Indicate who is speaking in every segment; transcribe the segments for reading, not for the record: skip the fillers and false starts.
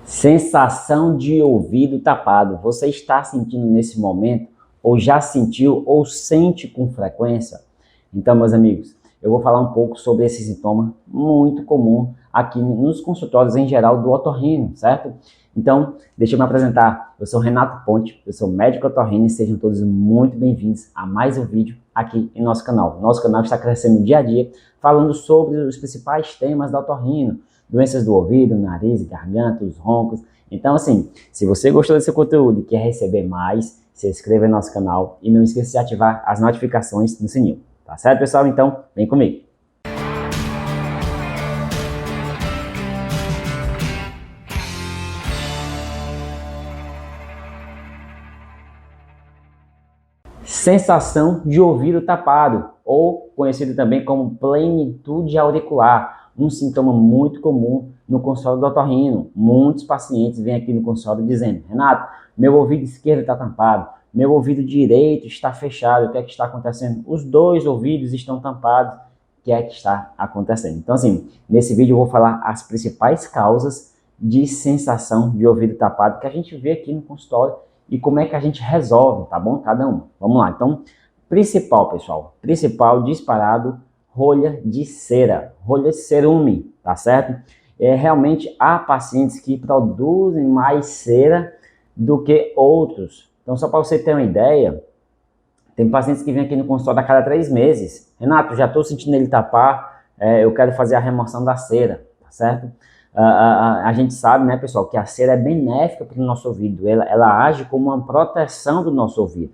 Speaker 1: Sensação de ouvido tapado. Você está sentindo nesse momento, ou já sentiu, ou sente com frequência? Então, meus amigos, eu vou falar um pouco sobre esse sintoma muito comum aqui nos consultórios em geral do otorrino, certo? Então, deixa eu me apresentar. Eu sou Renato Ponte, eu sou médico otorrino e sejam todos muito bem-vindos a mais um vídeo aqui em nosso canal. Nosso canal está crescendo dia a dia, falando sobre os principais temas da otorrino, doenças do ouvido, nariz, garganta, os roncos. Então, assim, se você gostou desse conteúdo e quer receber mais, se inscreva no nosso canal e não esqueça de ativar as notificações no sininho. Tá certo, pessoal? Então, vem comigo. Sensação de ouvido tapado, ou conhecido também como plenitude auricular, um sintoma muito comum no consultório do otorrino. Muitos pacientes vêm aqui no consultório dizendo: Renato, meu ouvido esquerdo está tampado, meu ouvido direito está fechado, o que é que está acontecendo? Os dois ouvidos estão tampados, o que é que está acontecendo? Então, assim, nesse vídeo eu vou falar as principais causas de sensação de ouvido tapado que a gente vê aqui no consultório e como é que a gente resolve, tá bom? Cada um. Vamos lá. Então, principal, pessoal. Principal, disparado, rolha de cera. Rolha de cerume, tá certo? Realmente há pacientes que produzem mais cera do que outros. Então, só para você ter uma ideia, tem pacientes que vêm aqui no consultório a cada 3 meses. Renato, já estou sentindo ele tapar, eu quero fazer a remoção da cera, tá certo? A gente sabe, né, pessoal, que a cera é benéfica para o nosso ouvido, ela age como uma proteção do nosso ouvido.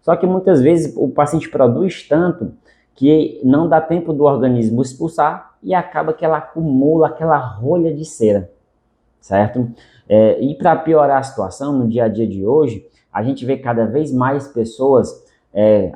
Speaker 1: Só que muitas vezes o paciente produz tanto que não dá tempo do organismo expulsar e acaba que ela acumula aquela rolha de cera, certo? E para piorar a situação, no dia a dia de hoje, a gente vê cada vez mais pessoas,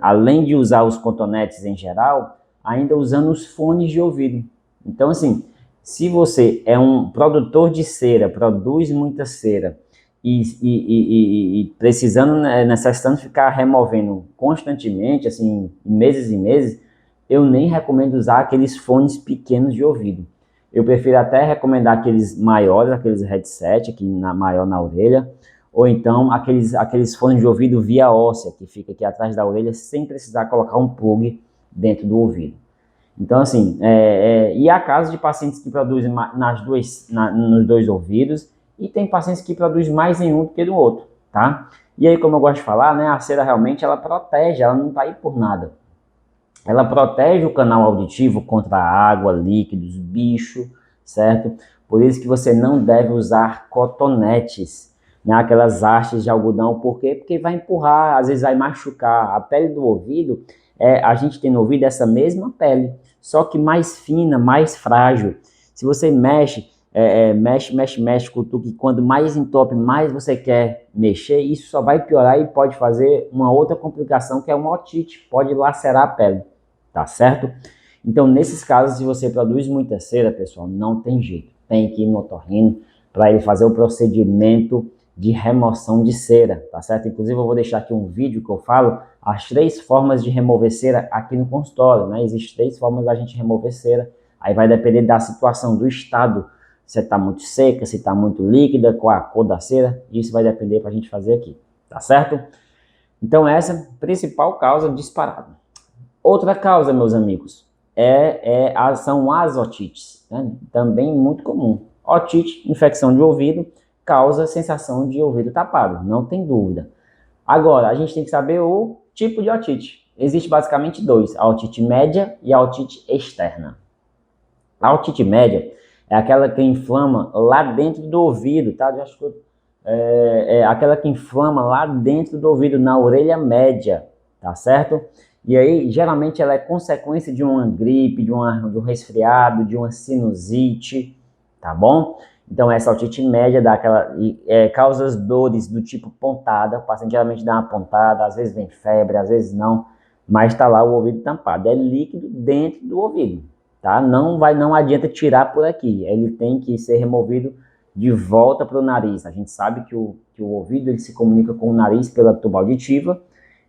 Speaker 1: além de usar os cotonetes em geral, ainda usando os fones de ouvido. Então, assim, se você é um produtor de cera, produz muita cera e precisando, necessitando ficar removendo constantemente, assim, meses e meses, eu nem recomendo usar aqueles fones pequenos de ouvido. Eu prefiro até recomendar aqueles maiores, aqueles headset, maior na orelha, ou então aqueles fones de ouvido via óssea, que fica aqui atrás da orelha, sem precisar colocar um plug dentro do ouvido. Então, assim, e há casos de pacientes que produzem nos dois ouvidos, e tem pacientes que produzem mais em um do que no outro, tá? E aí, como eu gosto de falar, né, a cera realmente, ela protege, ela não tá aí por nada. Ela protege o canal auditivo contra a água, líquidos, bicho, certo? Por isso que você não deve usar cotonetes, né, aquelas hastes de algodão. Por quê? Porque vai empurrar, às vezes vai machucar. A pele do ouvido, a gente tem no ouvido essa mesma pele, só que mais fina, mais frágil. Se você mexe, cutuca, e quando mais entope, mais você quer mexer, isso só vai piorar e pode fazer uma outra complicação, que é uma otite, pode lacerar a pele, tá certo? Então, nesses casos, se você produz muita cera, pessoal, não tem jeito, tem que ir no otorrino para ele fazer o procedimento de remoção de cera, tá certo? Inclusive, eu vou deixar aqui um vídeo que eu falo as 3 formas de remover cera aqui no consultório, né? Existem 3 formas da gente remover cera, aí vai depender da situação, do estado, se está muito seca, se está muito líquida, qual a cor da cera, isso vai depender para a gente fazer aqui, tá certo? Então, essa é a principal causa disparada. Outra causa, meus amigos, são as otites, né? Também muito comum. Otite, infecção de ouvido, causa sensação de ouvido tapado, não tem dúvida. Agora, a gente tem que saber o tipo de otite. Existe basicamente 2, a otite média e a otite externa. A otite média é aquela que inflama lá dentro do ouvido, tá? Aquela que inflama lá dentro do ouvido, na orelha média, tá certo? E aí, geralmente, ela é consequência de uma gripe, de um resfriado, de uma sinusite, tá bom? Então, essa otite média causa as dores do tipo pontada. O paciente geralmente dá uma pontada, às vezes vem febre, às vezes não, mas está lá o ouvido tampado. É líquido dentro do ouvido, tá? Não adianta tirar por aqui, ele tem que ser removido de volta para o nariz. A gente sabe que o ouvido ele se comunica com o nariz pela tuba auditiva,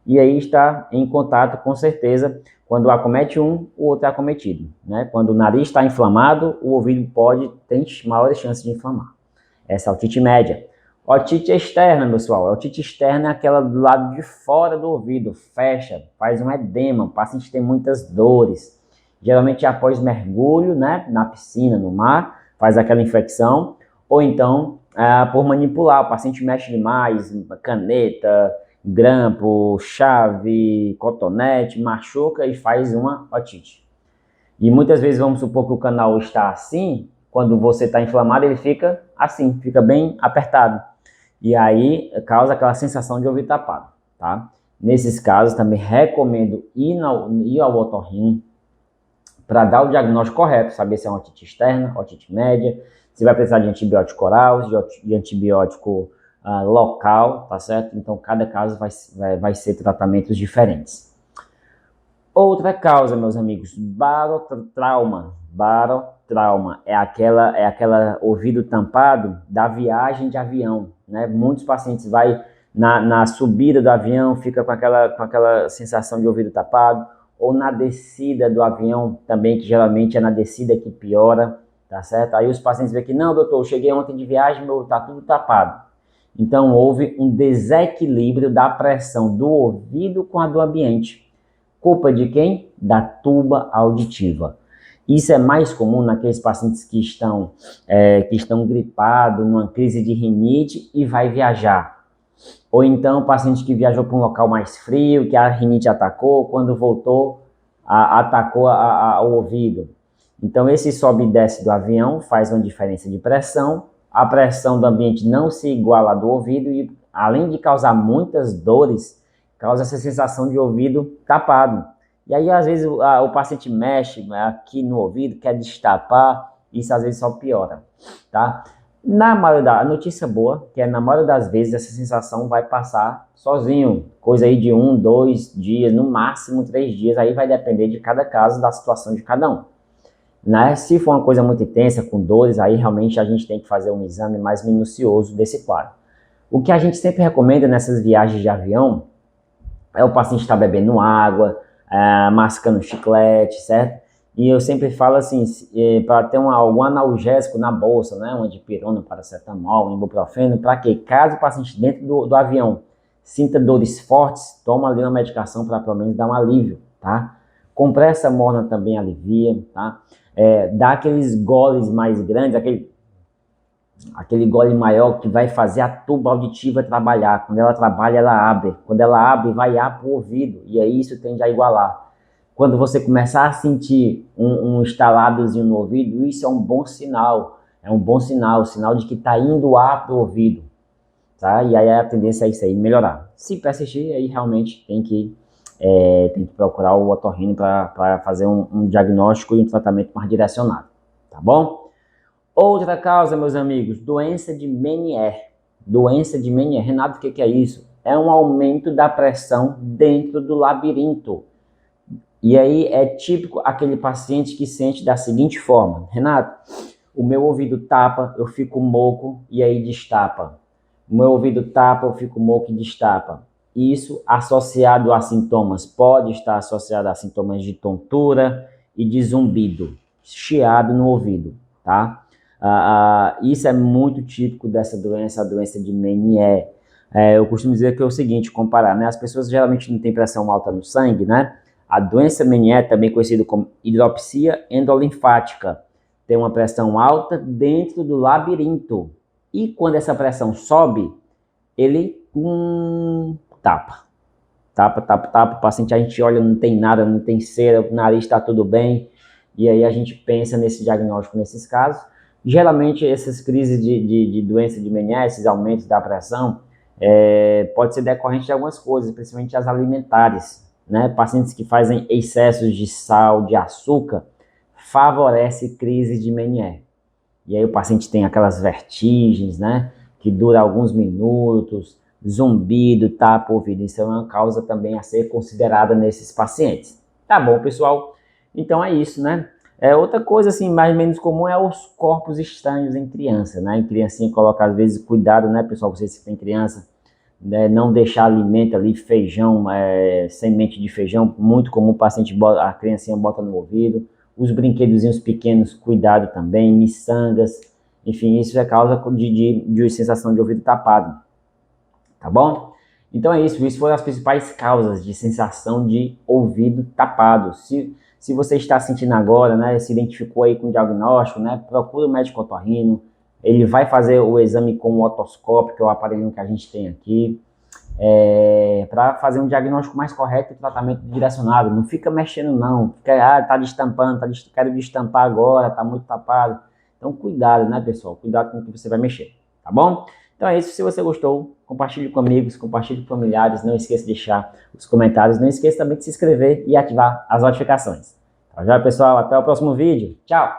Speaker 1: e aí está em contato, com certeza, quando acomete um, o outro é acometido, né? Quando o nariz está inflamado, o ouvido tem maiores chances de inflamar. Essa é a otite média. Otite externa, pessoal. A otite externa é aquela do lado de fora do ouvido, fecha, faz um edema, o paciente tem muitas dores. Geralmente após mergulho, né, na piscina, no mar, faz aquela infecção, ou então por manipular, o paciente mexe demais, caneta, grampo, chave, cotonete, machuca e faz uma otite. E muitas vezes vamos supor que o canal está assim, quando você está inflamado ele fica assim, fica bem apertado. E aí causa aquela sensação de ouvido tapado, tá? Nesses casos também recomendo ir ao otorrino para dar o diagnóstico correto, saber se é uma otite externa, otite média, se vai precisar de antibiótico oral, de antibiótico local, tá certo? Então cada caso vai ser tratamentos diferentes. Outra causa, meus amigos, barotrauma. Barotrauma é aquela ouvido tampado da viagem de avião, né? Muitos pacientes vai na subida do avião, fica com aquela sensação de ouvido tapado, ou na descida do avião também, que geralmente é na descida que piora, tá certo? Aí os pacientes veem que, não, doutor, eu cheguei ontem de viagem, tá tudo tapado. Então houve um desequilíbrio da pressão do ouvido com a do ambiente. Culpa de quem? Da tuba auditiva. Isso é mais comum naqueles pacientes que estão gripados, numa crise de rinite e vai viajar. Ou então o paciente que viajou para um local mais frio, que a rinite atacou, quando voltou, atacou o ouvido. Então esse sobe e desce do avião faz uma diferença de pressão, a pressão do ambiente não se iguala à do ouvido e, além de causar muitas dores, causa essa sensação de ouvido tapado. E aí, às vezes, o paciente mexe aqui no ouvido, quer destapar, isso às vezes só piora, tá? A notícia boa, que é na maioria das vezes essa sensação vai passar sozinho, coisa aí de 1, 2 dias, no máximo 3 dias, aí vai depender de cada caso, da situação de cada um. Né? Se for uma coisa muito intensa, com dores, aí realmente a gente tem que fazer um exame mais minucioso desse quadro. O que a gente sempre recomenda nessas viagens de avião é o paciente estar bebendo água, mascando chiclete, certo? E eu sempre falo assim, para ter algum analgésico na bolsa, né? Uma dipirona, paracetamol, ibuprofeno, para que caso o paciente dentro do avião sinta dores fortes, toma ali uma medicação para pelo menos dar um alívio, tá? Compressa morna também alivia, tá? Dá aqueles goles mais grandes, aquele gole maior que vai fazer a tuba auditiva trabalhar. Quando ela trabalha, ela abre. Quando ela abre, vai ar para o ouvido. E aí isso tende a igualar. Quando você começar a sentir um estaladozinho no ouvido, isso é um bom sinal. É um bom sinal, sinal de que está indo ar para o ouvido. Tá? E aí a tendência é isso aí, melhorar. Se persistir, aí realmente tem que procurar o otorrino para fazer um diagnóstico e um tratamento mais direcionado. Tá bom? Outra causa, meus amigos, doença de Meniere. Doença de Meniere. Renato, o que é isso? É um aumento da pressão dentro do labirinto. E aí é típico aquele paciente que sente da seguinte forma: Renato, o meu ouvido tapa, eu fico moco e aí destapa. O meu ouvido tapa, eu fico moco e destapa. Isso associado a sintomas, pode estar associado a sintomas de tontura e de zumbido, chiado no ouvido, tá? Isso é muito típico dessa doença, a doença de Meniere. Eu costumo dizer que é o seguinte, comparar, né? As pessoas geralmente não têm pressão alta no sangue, né? A doença Meniere, também conhecida como hidropsia endolinfática, tem uma pressão alta dentro do labirinto. E quando essa pressão sobe, ele tapa. O paciente, a gente olha, não tem nada, não tem cera, o nariz está tudo bem. E aí a gente pensa nesse diagnóstico nesses casos. Geralmente essas crises de doença de Meniere, esses aumentos da pressão, pode ser decorrente de algumas coisas, principalmente as alimentares, né? Pacientes que fazem excessos de sal, de açúcar, favorece crises de Meniere. E aí o paciente tem aquelas vertigens, né? Que dura alguns minutos, zumbido, tapa o ouvido. Isso é uma causa também a ser considerada nesses pacientes. Tá bom, pessoal? Então é isso, né? Outra coisa assim, mais ou menos comum é os corpos estranhos em criança, né? Em criancinha coloca às vezes cuidado, né, pessoal, vocês que têm criança, né, não deixar alimento ali, feijão, semente de feijão, muito comum a criancinha bota no ouvido. Os brinquedozinhos pequenos, cuidado também, miçangas. enfim, isso é causa de sensação de ouvido tapado, tá bom? Então é isso, foram as principais causas de sensação de ouvido tapado. Se você está sentindo agora, né, se identificou aí com o diagnóstico, né, procura o médico otorrino, ele vai fazer o exame com o otoscópio, que é o aparelho que a gente tem aqui, para fazer um diagnóstico mais correto e tratamento direcionado. Não fica mexendo não, fica, tá destampando, quero destampar agora, tá muito tapado. Então cuidado, né, pessoal, cuidado com o que você vai mexer, tá bom? Então é isso, se você gostou, compartilhe com amigos, compartilhe com familiares, não esqueça de deixar os comentários, não esqueça também de se inscrever e ativar as notificações. Tá já, pessoal? Até o próximo vídeo. Tchau!